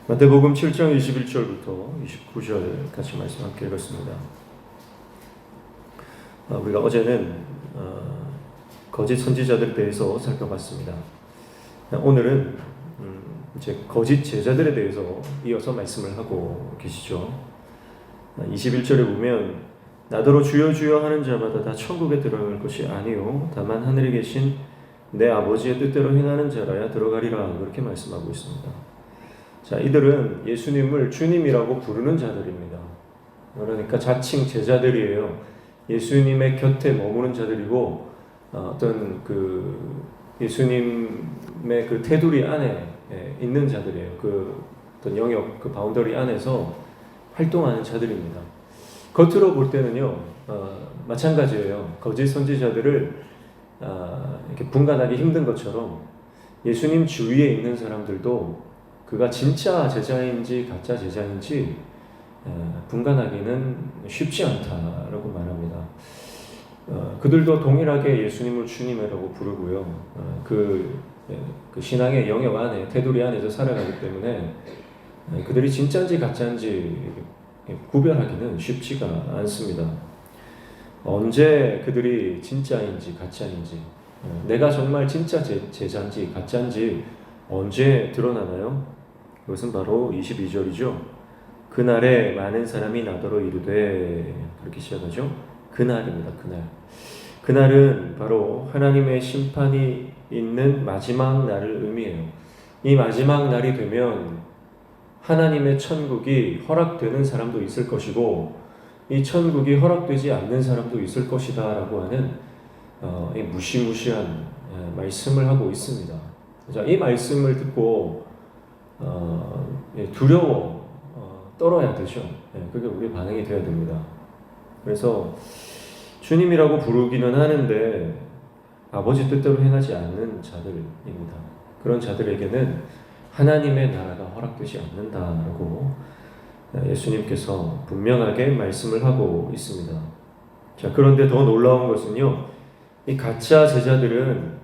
마태복음 7장 21절부터 29절 같이 말씀 함께 읽었습니다. 우리가 어제는 거짓 선지자들에 대해서 살펴봤습니다. 오늘은 이제 거짓 제자들에 대해서 이어서 말씀을 하고 계시죠. 21절에 보면 나더러 주여 주여 하는 자마다 다 천국에 들어갈 것이 아니요 다만 하늘에 계신 내 아버지의 뜻대로 행하는 자라야 들어가리라, 그렇게 말씀하고 있습니다. 자, 이들은 예수님을 주님이라고 부르는 자들입니다. 그러니까 자칭 제자들이에요. 예수님의 곁에 머무는 자들이고 어떤 그 예수님의 그 테두리 안에 있는 자들이에요. 그 어떤 영역, 그 바운더리 안에서 활동하는 자들입니다. 겉으로 볼 때는요, 마찬가지예요. 거짓 선지자들을 이렇게 분간하기 힘든 것처럼 예수님 주위에 있는 사람들도 그가 진짜 제자인지 가짜 제자인지 분간하기는 쉽지 않다라고 말합니다. 그들도 동일하게 예수님을 주님이라고 부르고요. 그 신앙의 영역 안에, 테두리 안에서 살아가기 때문에 그들이 진짜인지 가짜인지 구별하기는 쉽지가 않습니다. 언제 그들이 진짜인지 가짜인지, 내가 정말 진짜 제자인지 가짜인지 언제 드러나나요? 그것은 바로 22절이죠. 그날에 많은 사람이 나더러 이르되, 그렇게 시작하죠. 그날입니다. 그날. 그날은 바로 하나님의 심판이 있는 마지막 날을 의미해요. 이 마지막 날이 되면 하나님의 천국이 허락되는 사람도 있을 것이고 이 천국이 허락되지 않는 사람도 있을 것이다 라고 하는 이 무시무시한 말씀을 하고 있습니다. 자, 이 말씀을 듣고 두려워 떨어야 되죠. 그게 우리의 반응이 되어야 됩니다. 그래서 주님이라고 부르기는 하는데 아버지 뜻대로 행하지 않는 자들입니다. 그런 자들에게는 하나님의 나라가 허락되지 않는다라고 예수님께서 분명하게 말씀을 하고 있습니다. 자, 그런데 더 놀라운 것은요, 이 가짜 제자들은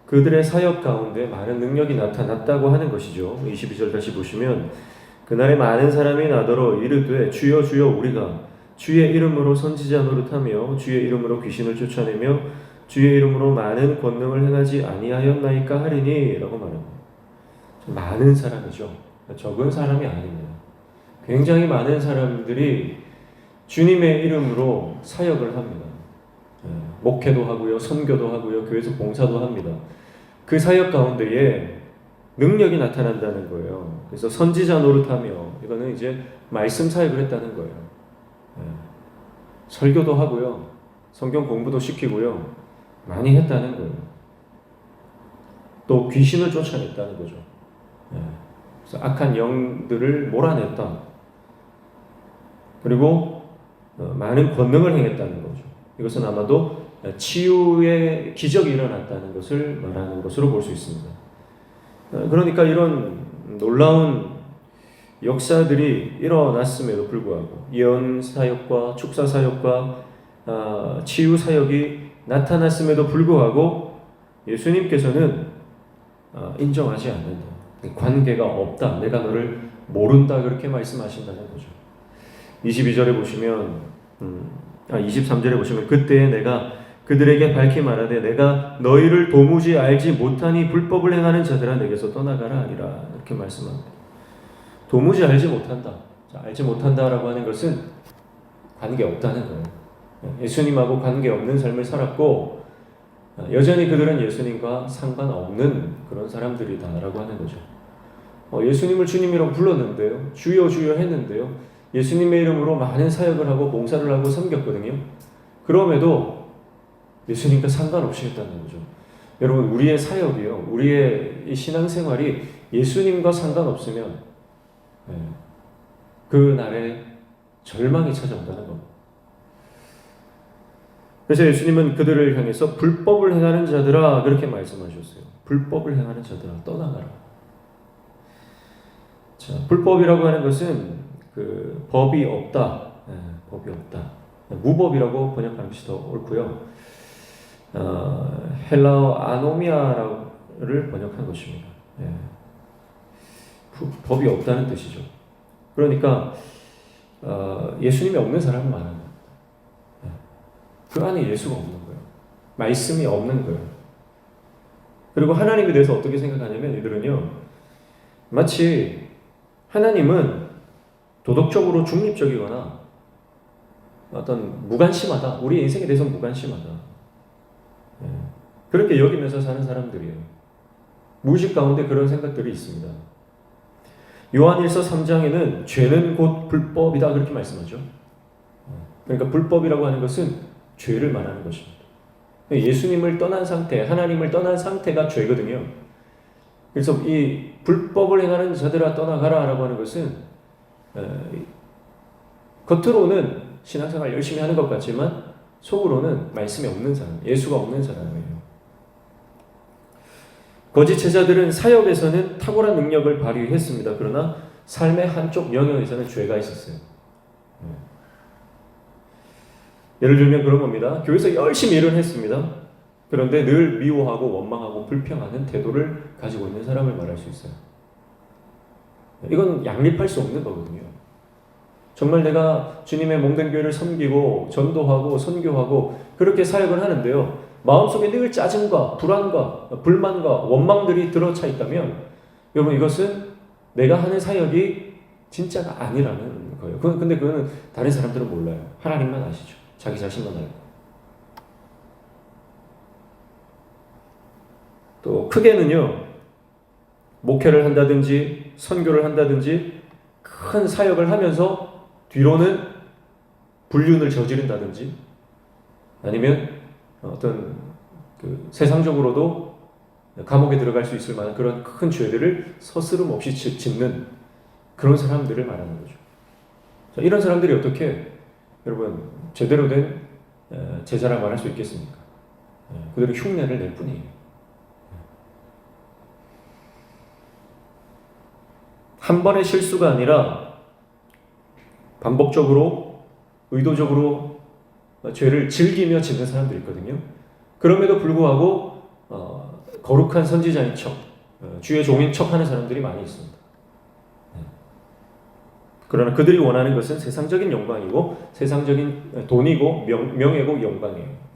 그들의 사역 가운데 많은 능력이 나타났다고 하는 것이죠. 22절 다시 보시면 그날에 많은 사람이 나더러 이르되 주여 주여 우리가 주의 이름으로 선지자 노릇하며 주의 이름으로 귀신을 쫓아내며 주의 이름으로 많은 권능을 행하지 아니하였나이까 하리니 라고 말합니다. 많은 사람이죠. 적은 사람이 아닙니다. 굉장히 많은 사람들이 주님의 이름으로 사역을 합니다. 목회도 하고요, 선교도 하고요, 교회에서 봉사도 합니다. 그 사역 가운데에 능력이 나타난다는 거예요. 그래서 선지자 노릇하며, 이거는 이제 말씀 사역을 했다는 거예요. 설교도 하고요, 성경 공부도 시키고요, 많이 했다는 거예요. 또 귀신을 쫓아냈다는 거죠. 그래서 악한 영들을 몰아냈다. 그리고 많은 권능을 행했다는 거죠. 이것은 아마도 치유의 기적이 일어났다는 것을 말하는 것으로 볼 수 있습니다. 그러니까 이런 놀라운 역사들이 일어났음에도 불구하고 예언 사역과 축사 사역과 치유 사역이 나타났음에도 불구하고 예수님께서는 인정하지 않는다. 관계가 없다. 내가 너를 모른다. 그렇게 말씀하신다는 거죠. 22절에 보시면 23절에 보시면 그때에 내가 그들에게 밝히 말하되 내가 너희를 도무지 알지 못하니 불법을 행하는 자들아 내게서 떠나가라 하리라, 이렇게 말씀합니다. 도무지 알지 못한다. 자, 알지 못한다라고 하는 것은 관계 없다는 거예요. 예수님하고 관계 없는 삶을 살았고 여전히 그들은 예수님과 상관없는 그런 사람들이다라고 하는 거죠. 예수님을 주님이라고 불렀는데요, 주여 주여 했는데요, 예수님의 이름으로 많은 사역을 하고 봉사를 하고 섬겼거든요. 그럼에도 예수님과 상관없이 했다는 거죠. 여러분, 우리의 사역이요, 우리의 이 신앙생활이 예수님과 상관없으면 그 날에 절망이 찾아온다는 겁니다. 그래서 예수님은 그들을 향해서 불법을 행하는 자들아, 그렇게 말씀하셨어요. 불법을 행하는 자들아 떠나가라. 자, 불법이라고 하는 것은 그 법이 없다, 법이 없다. 무법이라고 번역하는 것이 더 옳고요. 헬라어 아노미아를 번역한 것입니다. 법이 없다는 뜻이죠. 그러니까 예수님이 없는 사람은 많아요. 그 안에 예수가 없는 거예요. 말씀이 없는 거예요. 그리고 하나님에 대해서 어떻게 생각하냐면 이들은요, 마치 하나님은 도덕적으로 중립적이거나 어떤 무관심하다. 우리 인생에 대해서 무관심하다. 그렇게 여기면서 사는 사람들이에요. 무의식 가운데 그런 생각들이 있습니다. 요한일서 3장에는 죄는 곧 불법이다 그렇게 말씀하죠. 그러니까 불법이라고 하는 것은 죄를 말하는 것입니다. 예수님을 떠난 상태, 하나님을 떠난 상태가 죄거든요. 그래서 이 불법을 행하는 자들아 떠나가라 라고 하는 것은 겉으로는 신앙생활 열심히 하는 것 같지만 속으로는 말씀이 없는 사람, 예수가 없는 사람이에요. 거짓 제자들은 사역에서는 탁월한 능력을 발휘했습니다. 그러나 삶의 한쪽 영역에서는 죄가 있었어요. 예를 들면 그런 겁니다. 교회에서 열심히 일을 했습니다. 그런데 늘 미워하고 원망하고 불평하는 태도를 가지고 있는 사람을 말할 수 있어요. 이건 양립할 수 없는 거거든요. 정말 내가 주님의 몸된 교회를 섬기고 전도하고 선교하고 그렇게 사역을 하는데요. 마음속에 늘 짜증과 불안과 불만과 원망들이 들어차 있다면 여러분 이것은 내가 하는 사역이 진짜가 아니라는 거예요. 근데 그거는 다른 사람들은 몰라요. 하나님만 아시죠. 자기 자신만 알고. 또 크게는요. 목회를 한다든지 선교를 한다든지 큰 사역을 하면서 뒤로는 불륜을 저지른다든지 아니면 어떤 세상적으로도 감옥에 들어갈 수 있을 만한 그런 큰 죄들을 서스름 없이 짓는 그런 사람들을 말하는 거죠. 자, 이런 사람들이 어떻게 여러분 제대로 된 제자라 말할 수 있겠습니까? 그들은 흉내를 낼 뿐이에요. 한 번의 실수가 아니라 반복적으로 의도적으로 죄를 즐기며 짓는 사람들이 있거든요. 그럼에도 불구하고 거룩한 선지자인 척, 주의 종인 척 하는 사람들이 많이 있습니다. 그러나 그들이 원하는 것은 세상적인 영광이고 세상적인 돈이고 명예고 영광이에요.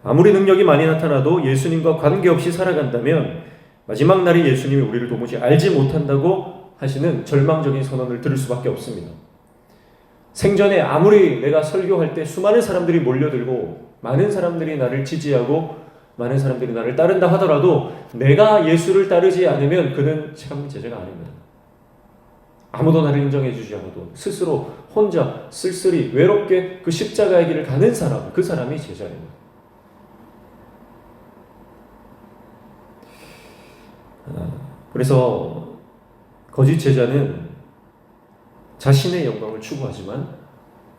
아무리 능력이 많이 나타나도 예수님과 관계없이 살아간다면 마지막 날이 예수님이 우리를 도무지 알지 못한다고 하시는 절망적인 선언을 들을 수밖에 없습니다. 생전에 아무리 내가 설교할 때 수많은 사람들이 몰려들고 많은 사람들이 나를 지지하고 많은 사람들이 나를 따른다 하더라도 내가 예수를 따르지 않으면 그는 참 제자가 아닙니다. 아무도 나를 인정해 주지 않아도 스스로 혼자 쓸쓸히 외롭게 그 십자가의 길을 가는 사람, 그 사람이 제자입니다. 그래서 거짓 제자는 자신의 영광을 추구하지만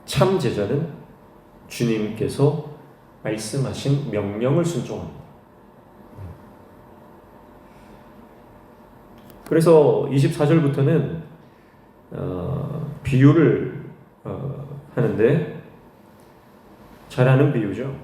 참 제자는 주님께서 말씀하신 명령을 순종합니다. 그래서 24절부터는 비유를 하는데 잘 아는 비유죠.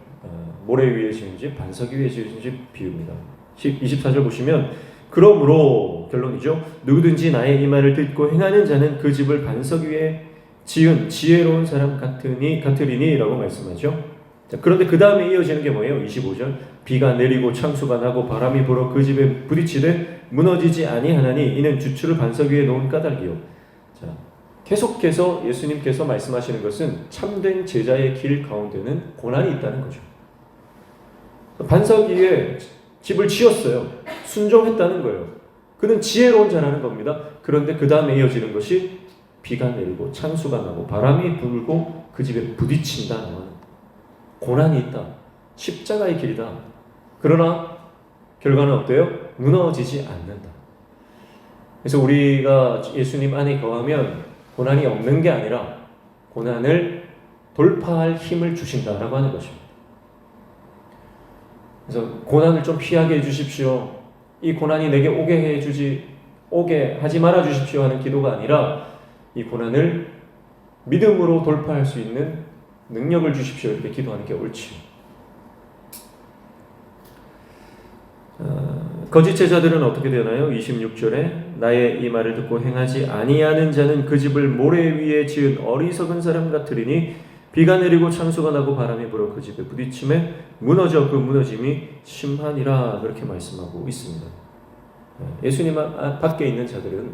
모래 위에 지은 집, 반석 위에 지은 집 비유입니다. 24절 보시면 그러므로 결론이죠. 누구든지 나의 이 말을 듣고 행하는 자는 그 집을 반석 위에 지은 지혜로운 사람 같으리니 라고 말씀하죠. 자, 그런데 그 다음에 이어지는 게 뭐예요? 25절 비가 내리고 창수가 나고 바람이 불어 그 집에 부딪히되 무너지지 아니하나니 이는 주추를 반석 위에 놓은 까닭이요. 자, 계속해서 예수님께서 말씀하시는 것은 참된 제자의 길 가운데는 고난이 있다는 거죠. 반석 위에 집을 지었어요. 순종했다는 거예요. 그는 지혜로운 자라는 겁니다. 그런데 그 다음에 이어지는 것이 비가 내리고 창수가 나고 바람이 불고 그 집에 부딪힌다는 고난이 있다. 십자가의 길이다. 그러나 결과는 어때요? 무너지지 않는다. 그래서 우리가 예수님 안에 거하면 고난이 없는 게 아니라 고난을 돌파할 힘을 주신다라고 하는 것입니다. 그래서 고난을 좀 피하게 해주십시오. 이 고난이 내게 오게 하지 말아 주십시오 하는 기도가 아니라 이 고난을 믿음으로 돌파할 수 있는 능력을 주십시오. 이렇게 기도하는 게 옳지. 거짓 제자들은 어떻게 되나요? 26절에 나의 이 말을 듣고 행하지 아니하는 자는 그 집을 모래 위에 지은 어리석은 사람 같으리니 비가 내리고 창수가 나고 바람이 불어 그 집에 부딪힘에 무너져 그 무너짐이 심하니라. 그렇게 말씀하고 있습니다. 예수님 밖에 있는 자들은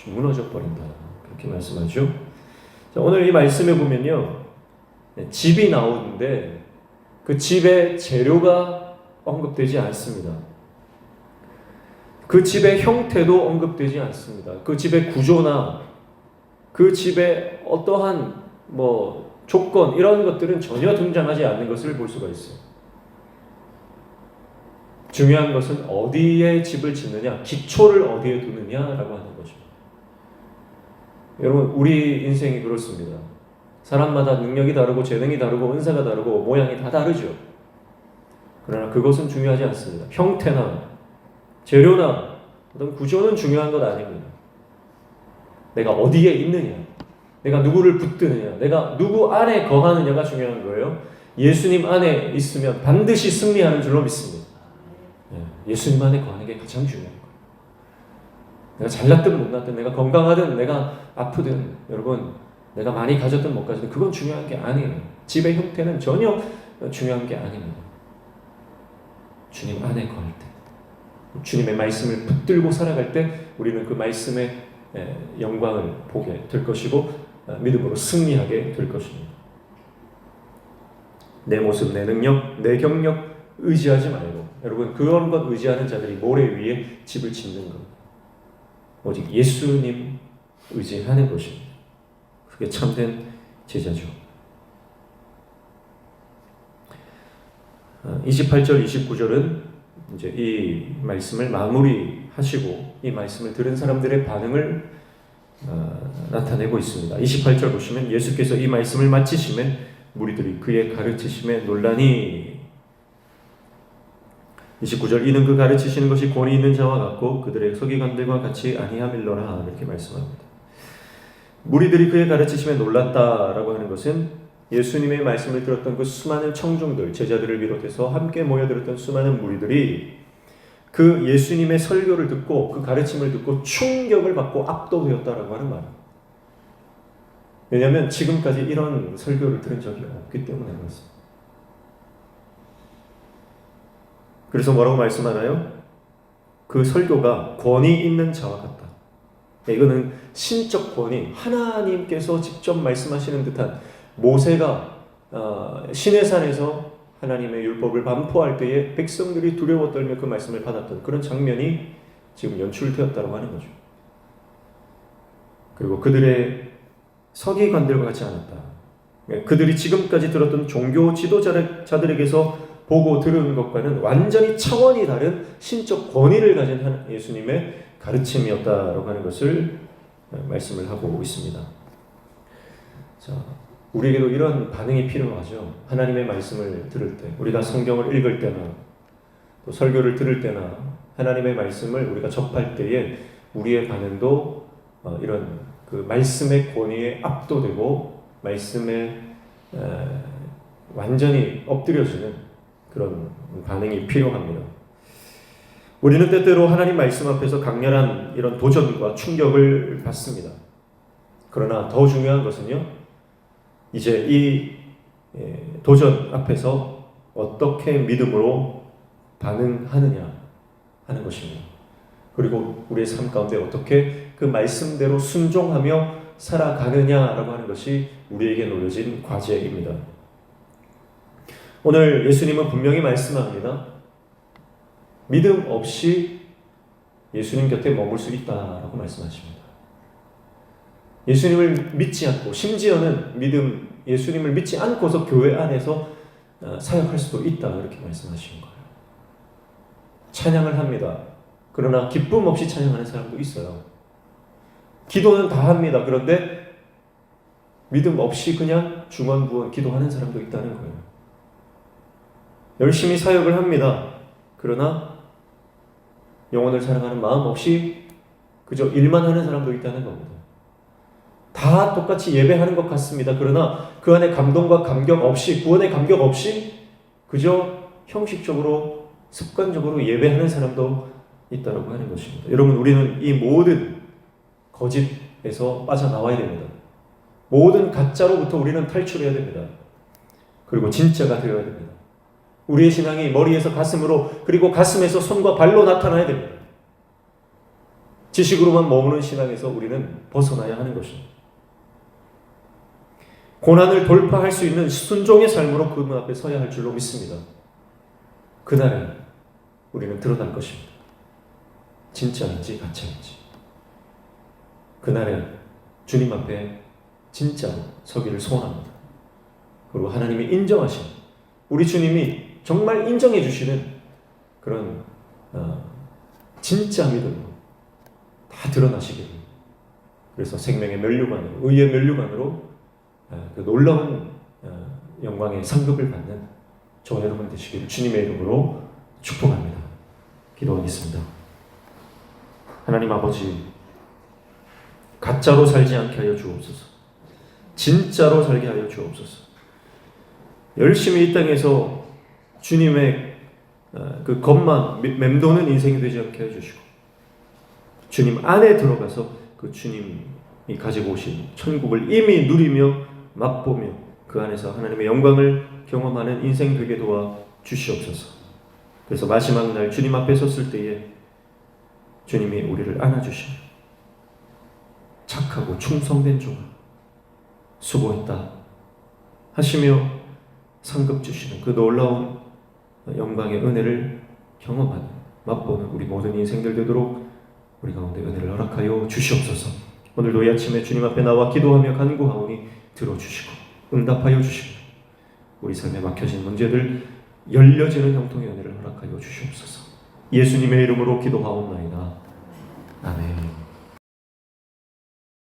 무너져 버린다. 그렇게 말씀하죠. 자, 오늘 이 말씀에 보면요, 집이 나오는데 그 집의 재료가 언급되지 않습니다. 그 집의 형태도 언급되지 않습니다. 그 집의 구조나 그 집의 어떠한 조건 이런 것들은 전혀 등장하지 않는 것을 볼 수가 있어요. 중요한 것은 어디에 집을 짓느냐, 기초를 어디에 두느냐라고 하는 거죠. 여러분, 우리 인생이 그렇습니다. 사람마다 능력이 다르고 재능이 다르고 은사가 다르고 모양이 다 다르죠. 그러나 그것은 중요하지 않습니다. 형태나 재료나 어떤 구조는 중요한 것 아닙니다. 내가 어디에 있느냐, 내가 누구를 붙드느냐, 내가 누구 안에 거하느냐가 중요한 거예요. 예수님 안에 있으면 반드시 승리하는 줄로 믿습니다. 예수님 안에 거하는 게 가장 중요한 거예요. 내가 잘났든 못났든, 내가 건강하든 내가 아프든, 여러분, 내가 많이 가졌든 못 가졌든 그건 중요한 게 아니에요. 집의 형태는 전혀 중요한 게 아닙니다. 주님 안에 거할 때, 주님의 말씀을 붙들고 살아갈 때 우리는 그 말씀의 영광을 보게 될 것이고 믿음으로 승리하게 될 것입니다. 내 모습, 내 능력, 내 경력 의지하지 말고, 여러분, 그런 것 의지하는 자들이 모래 위에 집을 짓는 것, 오직 예수님 의지하는 것입니다. 그게 참된 제자죠. 28절, 29절은 이제 이 말씀을 마무리하시고 이 말씀을 들은 사람들의 반응을 나타내고 있습니다. 28절 보시면 예수께서 이 말씀을 마치시면 무리들이 그의 가르치심에 놀라니. 29절 이는 그 가르치시는 것이 권위 있는 자와 같고 그들의 서기관들과 같이 아니함일러라. 이렇게 말씀합니다. 무리들이 그의 가르치심에 놀랐다라고 하는 것은 예수님의 말씀을 들었던 그 수많은 청중들, 제자들을 비롯해서 함께 모여들었던 수많은 무리들이 그 예수님의 설교를 듣고 그 가르침을 듣고 충격을 받고 압도되었다라고 하는 말입니다. 왜냐하면 지금까지 이런 설교를 들은 적이 없기 때문에 그렇습니다. 그래서 뭐라고 말씀하나요? 그 설교가 권위 있는 자와 같다. 이거는 신적 권위, 하나님께서 직접 말씀하시는 듯한, 모세가 시내산에서 하나님의 율법을 반포할 때에 백성들이 두려워 떨며 그 말씀을 받았던 그런 장면이 지금 연출되었다고 하는 거죠. 그리고 그들의 서기관들과 같지 않았다. 그들이 지금까지 들었던 종교 지도자들에게서 보고 들은 것과는 완전히 차원이 다른 신적 권위를 가진 예수님의 가르침이었다라고 하는 것을 말씀을 하고 있습니다. 자, 우리에게도 이런 반응이 필요하죠. 하나님의 말씀을 들을 때, 우리가 성경을 읽을 때나 또 설교를 들을 때나 하나님의 말씀을 우리가 접할 때에 우리의 반응도 이런 그 말씀의 권위에 압도되고 말씀에 완전히 엎드려지는 그런 반응이 필요합니다. 우리는 때때로 하나님 말씀 앞에서 강렬한 이런 도전과 충격을 받습니다. 그러나 더 중요한 것은요, 이제 이 도전 앞에서 어떻게 믿음으로 반응하느냐 하는 것입니다. 그리고 우리의 삶 가운데 어떻게 그 말씀대로 순종하며 살아가느냐라고 하는 것이 우리에게 놓여진 과제입니다. 오늘 예수님은 분명히 말씀합니다. 믿음 없이 예수님 곁에 머물 수 있다라고 말씀하십니다. 예수님을 믿지 않고, 심지어는 예수님을 믿지 않고서 교회 안에서 사역할 수도 있다, 이렇게 말씀하신 거예요. 찬양을 합니다. 그러나 기쁨 없이 찬양하는 사람도 있어요. 기도는 다 합니다. 그런데 믿음 없이 그냥 중언부언 기도하는 사람도 있다는 거예요. 열심히 사역을 합니다. 그러나 영혼을 사랑하는 마음 없이 그저 일만 하는 사람도 있다는 겁니다. 다 똑같이 예배하는 것 같습니다. 그러나 그 안에 감동과 감격 없이, 구원의 감격 없이 그저 형식적으로 습관적으로 예배하는 사람도 있다고 하는 것입니다. 여러분, 우리는 이 모든 거짓에서 빠져나와야 됩니다. 모든 가짜로부터 우리는 탈출해야 됩니다. 그리고 진짜가 되어야 됩니다. 우리의 신앙이 머리에서 가슴으로, 그리고 가슴에서 손과 발로 나타나야 됩니다. 지식으로만 머무는 신앙에서 우리는 벗어나야 하는 것입니다. 고난을 돌파할 수 있는 순종의 삶으로 그분 앞에 서야 할 줄로 믿습니다. 그날에 우리는 드러날 것입니다. 진짜인지 가짜인지. 그날에 주님 앞에 진짜로 서기를 소원합니다. 그리고 하나님이 인정하신, 우리 주님이 정말 인정해 주시는 그런 진짜 믿음으로 다 드러나시기를, 그래서 생명의 면류관으로, 의의 면류관으로 그 놀라운 영광의 상급을 받는 저와 여러분 되시기를 주님의 이름으로 축복합니다. 기도하겠습니다. 하나님 아버지, 가짜로 살지 않게 하여 주옵소서. 진짜로 살게 하여 주옵소서. 열심히 이 땅에서 주님의 그 것만 맴도는 인생이 되지 않게 해주시고, 주님 안에 들어가서 그 주님이 가지고 오신 천국을 이미 누리며 맛보며 그 안에서 하나님의 영광을 경험하는 인생 되게 도와 주시옵소서. 그래서 마지막 날 주님 앞에 섰을 때에 주님이 우리를 안아주시며 착하고 충성된 종아 수고했다 하시며 상급 주시는 그 놀라운 영광의 은혜를 경험하는, 맛보는 우리 모든 인생들 되도록 우리 가운데 은혜를 허락하여 주시옵소서. 오늘도 이 아침에 주님 앞에 나와 기도하며 간구하오니 들어주시고 응답하여 주시고 우리 삶에 막혀진 문제들 열려지는 형통의 은혜를 허락하여 주시옵소서. 예수님의 이름으로 기도하옵나이다.